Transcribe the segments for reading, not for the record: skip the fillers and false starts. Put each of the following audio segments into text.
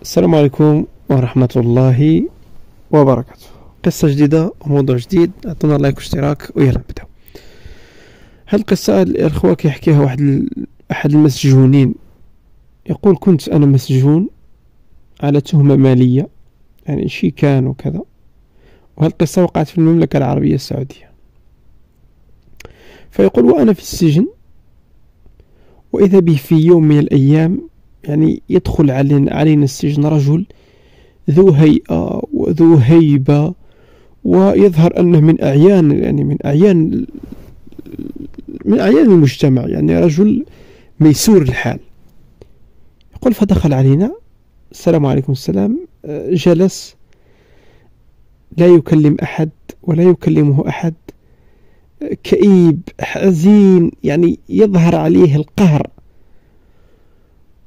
السلام عليكم ورحمة الله وبركاته. قصة جديدة وموضوع جديد، اعطونا لايك واشتراك ويلا نبداو. هاد القصة الأخوة كيحكيها أحد المسجونين. يقول: كنت أنا مسجون على تهمة مالية، يعني شيكان وكذا، وهاد القصة وقعت في المملكة العربية السعودية. فيقول: وأنا في السجن، وإذا به في يوم من الأيام يعني يدخل علينا السجن رجل ذو هيئة وذو هيبة، ويظهر أنه من أعيان المجتمع، يعني رجل ميسور الحال. يقول: فدخل علينا، السلام عليكم السلام، جلس لا يكلم أحد ولا يكلمه أحد، كئيب حزين، يعني يظهر عليه القهر.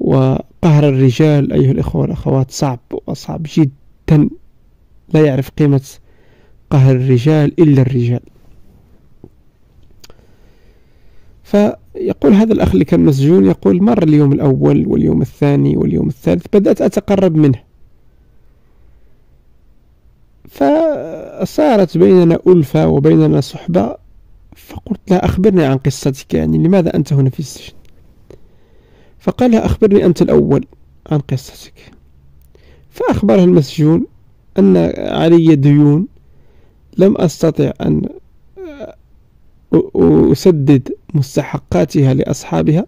وقهر الرجال أيها الإخوة والأخوات صعب وصعب جدا، لا يعرف قيمة قهر الرجال إلا الرجال. فيقول هذا الأخ اللي كان مسجون، يقول: مر اليوم الأول واليوم الثاني واليوم الثالث، بدأت أتقرب منه، فصارت بيننا ألفة وبيننا صحبة. فقلت له: أخبرني عن قصتك، يعني لماذا أنت هنا في السجن؟ فقال: أخبرني أنت الأول عن قصتك. فأخبره المسجون أن علي ديون لم أستطع أن أسدد مستحقاتها لأصحابها،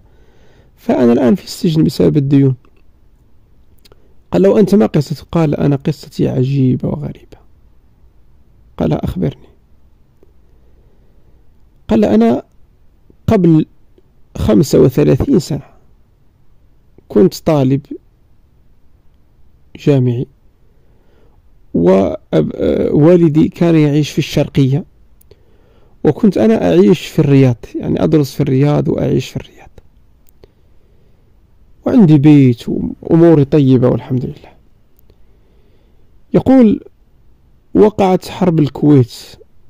فأنا الآن في السجن بسبب الديون. قال له: أنت ما قصتك؟ قال: أنا قصتي عجيبة وغريبة. قال: أخبرني. قال: أنا قبل 35 سنة كنت طالب جامعي، ووالدي كان يعيش في الشرقية، وكنت أنا أعيش في الرياض، يعني أدرس في الرياض وأعيش في الرياض، وعندي بيت وأموري طيبة والحمد لله. يقول: وقعت حرب الكويت،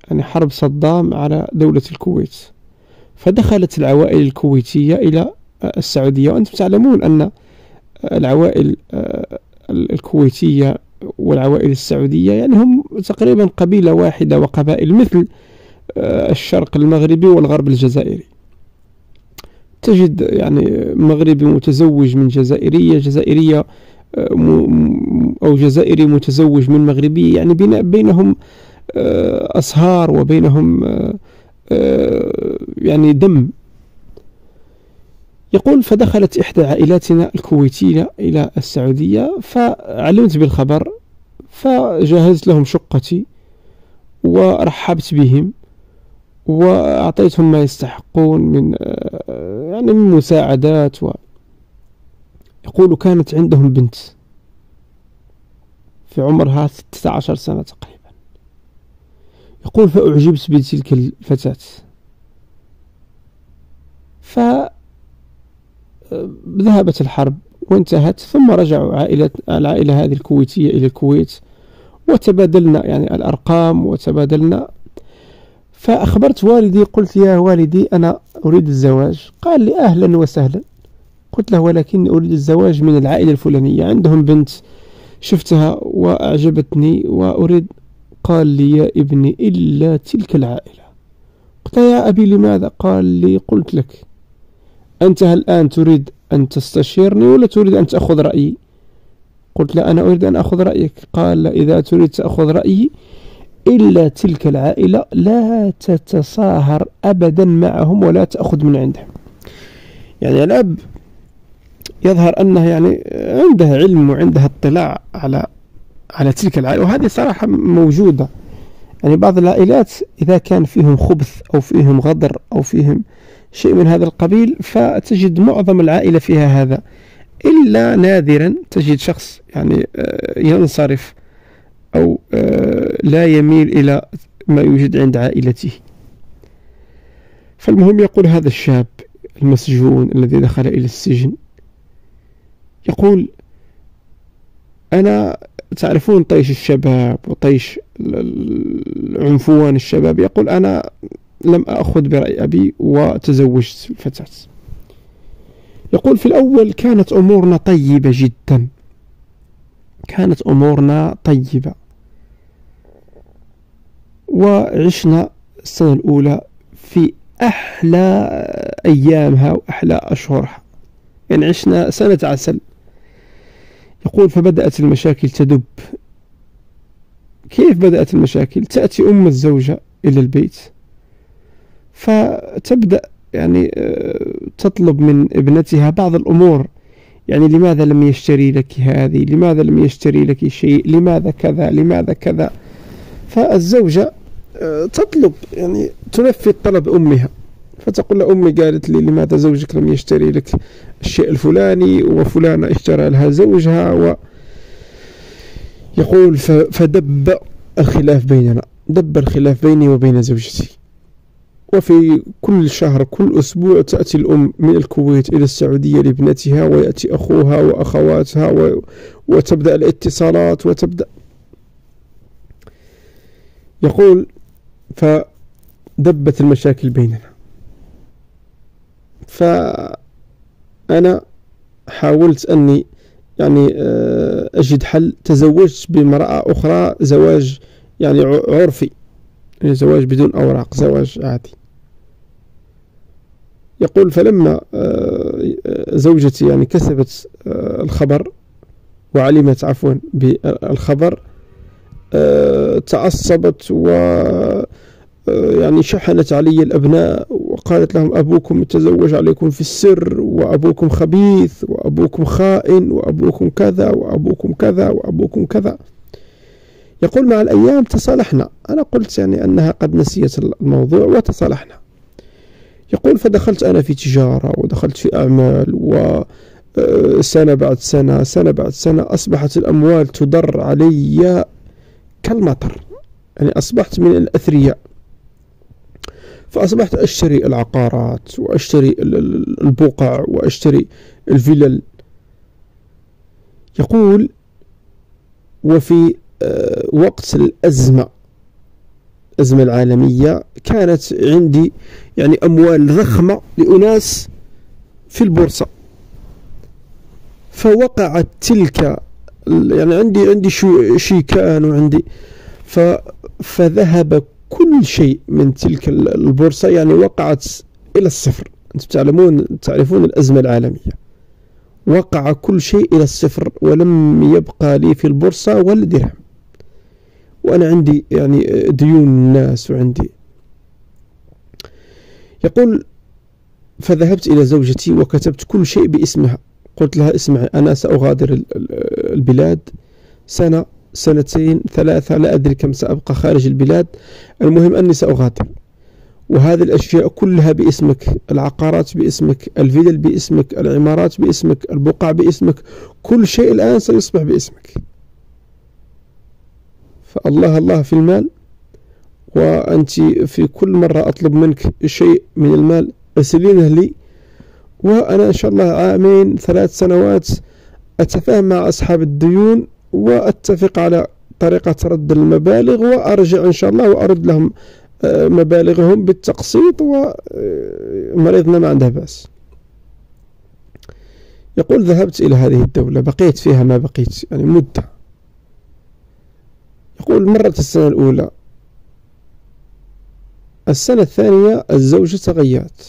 يعني حرب صدام على دولة الكويت، فدخلت العوائل الكويتية إلى السعودية. وأنتم تعلمون أن العوائل الكويتية والعوائل السعودية يعني هم تقريبا قبيلة واحدة، وقبائل مثل الشرق المغربي والغرب الجزائري. تجد يعني مغربي متزوج من جزائرية أو جزائري متزوج من مغربي، يعني بينهم أصهار وبينهم يعني دم. يقول: فدخلت إحدى عائلاتنا الكويتية إلى السعودية، فعلمت بالخبر، فجهزت لهم شقتي ورحبت بهم وأعطيتهم ما يستحقون من يعني من مساعدات. يقول: كانت عندهم بنت في عمرها 16 سنة تقريبا. يقول: فأعجبت بتلك الفتاة، فذهبت الحرب وانتهت، ثم رجعوا العائلة هذه الكويتية إلى الكويت، وتبادلنا يعني الأرقام وتبادلنا. فأخبرت والدي، قلت: يا والدي أنا أريد الزواج. قال لي: أهلا وسهلا. قلت له: ولكن أريد الزواج من العائلة الفلانية، عندهم بنت شفتها وأعجبتني وأريد. قال لي: يا ابني إلا تلك العائلة. قلت: يا أبي لماذا؟ قال لي: قلت لك أنت الآن تريد أن تستشيرني ولا تريد أن تأخذ رأيي؟ قلت: لا، أنا أريد أن أخذ رأيك. قال: إذا تريد تأخذ رأيي إلا تلك العائلة لا تتصاهر أبدا معهم ولا تأخذ من عندهم. يعني الأب يظهر أنه يعني عنده علم وعنده اطلاع على تلك العائلة، وهذه صراحة موجودة. يعني بعض العائلات إذا كان فيهم خبث أو فيهم غدر أو فيهم شيء من هذا القبيل، فتجد معظم العائلة فيها هذا، إلا نادرا تجد شخص يعني ينصرف أو لا يميل إلى ما يوجد عند عائلته. فالمهم، يقول هذا الشاب المسجون الذي دخل إلى السجن، يقول: أنا تعرفون طيش الشباب وطيش عنفوان الشباب. يقول: أنا لم أخذ برأي أبي وتزوجت الفتاة. يقول: في الأول كانت أمورنا طيبة جدا، كانت أمورنا طيبة، وعشنا السنة الأولى في أحلى أيامها وأحلى أشهرها، يعني عشنا سنة عسل. يقول فبدأت المشاكل تدب. كيف بدأت المشاكل؟ تأتي أم الزوجة إلى البيت فتبدأ يعني تطلب من ابنتها بعض الأمور، يعني لماذا لم يشتري لك هذه، لماذا لم يشتري لك شيء، لماذا كذا، لماذا كذا. فالزوجة تطلب، يعني تنفذ طلب أمها، فتقول لها أمي قالت لي لماذا زوجك لم يشتري لك الشيء الفلاني، وفلانة اشترى لها زوجها. يقول فدب الخلاف بيننا، دب الخلاف بيني وبين زوجتي. وفي كل شهر كل أسبوع تأتي الأم من الكويت إلى السعودية لابنتها، ويأتي أخوها وأخواتها وتبدأ الاتصالات وتبدأ. يقول فدبت المشاكل بيننا، فأنا حاولت أني يعني أجد حل. تزوجت بامرأة أخرى زواج يعني عرفي، يعني زواج بدون أوراق، زواج عادي. يقول فلما زوجتي يعني كسبت الخبر وعلمت عفوا بالخبر تعصبت يعني شحنت علي الأبناء وقالت لهم أبوكم تزوج عليكم في السر، وأبوكم خبيث، وأبوكم خائن، وأبوكم كذا، وأبوكم كذا، وأبوكم كذا. يقول مع الأيام تصالحنا، أنا قلت يعني أنها قد نسيت الموضوع وتصالحنا. يقول فدخلت أنا في تجارة ودخلت في أعمال، وسنة بعد سنة سنة بعد سنة أصبحت الأموال تدر علي كالمطر، يعني أصبحت من الأثرياء. فأصبحت أشتري العقارات وأشتري البقع وأشتري الفلل. يقول وفي وقت الأزمة العالمية كانت عندي يعني أموال ضخمة لأناس في البورصة، فوقعت تلك يعني عندي شيكان وعندي فذهب كل شيء من تلك البورصة، يعني وقعت إلى الصفر. أنتم تعرفون الأزمة العالمية، وقع كل شيء إلى الصفر ولم يبقى لي في البورصة ولا درهم، وأنا عندي يعني ديون الناس وعندي. يقول فذهبت إلى زوجتي وكتبت كل شيء باسمها. قلت لها اسمعي، أنا سأغادر البلاد سنة، سنتين، ثلاثة، لا أدري كم سأبقى خارج البلاد، المهم أني سأغادر، وهذه الأشياء كلها باسمك، العقارات باسمك، الفلل باسمك، العمارات باسمك، البقع باسمك، كل شيء الآن سيصبح باسمك. فالله الله في المال، وأنت في كل مرة أطلب منك شيء من المال ارسلينه لي، وأنا إن شاء الله 2 3 سنوات أتفاهم مع أصحاب الديون وأتفق على طريقة رد المبالغ، وأرجع إن شاء الله وأرد لهم مبالغهم بالتقسيط، ومريضنا ما عنده بأس. يقول ذهبت إلى هذه الدولة، بقيت فيها ما بقيت يعني مدة. يقول مرت السنة الأولى، السنة الثانية الزوجة تغيرت،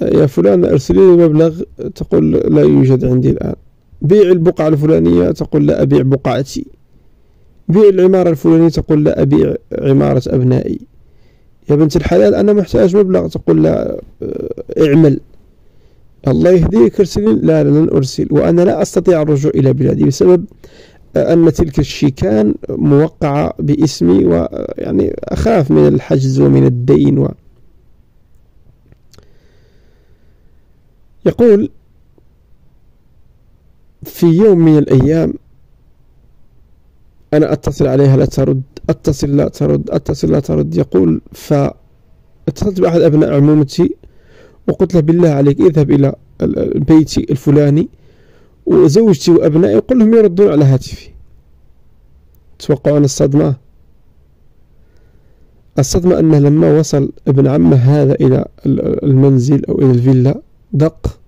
يا فلان ارسلي لي مبلغ، تقول لا يوجد عندي الآن. بيع البقعة الفلانية، تقول لا أبيع بقعتي. بيع العمارة الفلانية، تقول لا أبيع عمارة أبنائي. يا بنت الحلال أنا محتاج مبلغ، تقول لا اعمل، الله يهديك ارسلين. لا لن أرسل، وأنا لا أستطيع الرجوع إلى بلادي بسبب أن تلك الشيكان موقعة باسمي، ويعني أخاف من الحجز ومن الدين يقول في يوم من الأيام أنا أتصل عليها لا ترد، أتصل لا ترد، أتصل لا ترد. يقول فاتصلت بأحد أبناء عمومتي وقلت له بالله عليك اذهب إلى بيتي الفلاني وزوجتي وأبنائي وقل لهم يردون على هاتفي. توقعون الصدمة أنه لما وصل ابن عمه هذا إلى المنزل أو إلى الفيلا دق،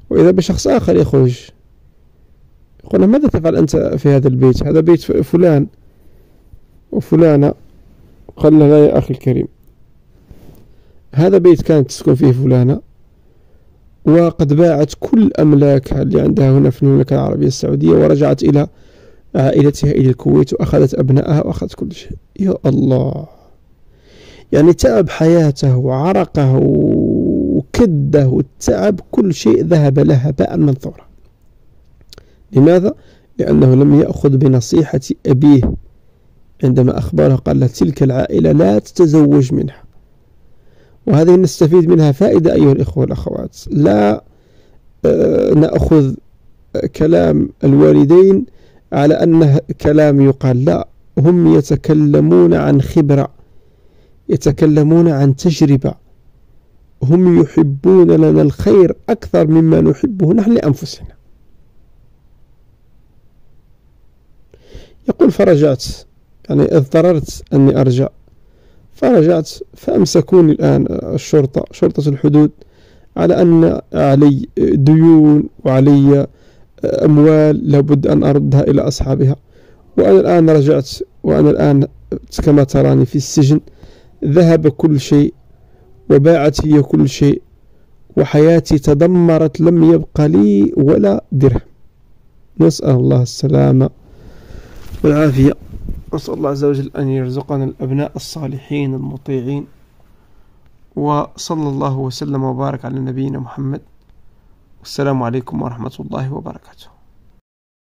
وإذا بشخص آخر يخرج قلنا ماذا تفعل أنت في هذا البيت؟ هذا بيت فلان وفلانة. قال له لا يا أخي الكريم، هذا بيت كانت تسكن فيه فلانة وقد باعت كل أملاكها اللي عندها هنا في المملكة العربية السعودية ورجعت إلى عائلتها إلى الكويت وأخذت أبنائها وأخذت كل شيء. يا الله، يعني تعب حياته وعرقه وكده والتعب كل شيء ذهب لها هباء منثورا. لماذا؟ لأنه لم يأخذ بنصيحة أبيه عندما أخبره قال له تلك العائلة لا تتزوج منها. وهذه نستفيد منها فائدة أيها الإخوة والأخوات. لا نأخذ كلام الوالدين على أنه كلام يقال، لا، هم يتكلمون عن خبرة، يتكلمون عن تجربة، هم يحبون لنا الخير أكثر مما نحبه نحن لأنفسنا. يقول فرجعت، يعني اضطررت أني أرجع، فرجعت فأمسكوني الآن الشرطة، شرطة الحدود، على أن علي ديون وعلي أموال لابد أن أردها إلى أصحابها. وأنا الآن رجعت، وأنا الآن كما تراني في السجن، ذهب كل شيء وباعت هي كل شيء وحياتي تدمرت، لم يبقى لي ولا درهم. نسأل الله السلامة والعافية، نسأل الله عز وجل أن يرزقنا الأبناء الصالحين المطيعين. وصلى الله وسلم وبارك على نبينا محمد، والسلام عليكم ورحمة الله وبركاته.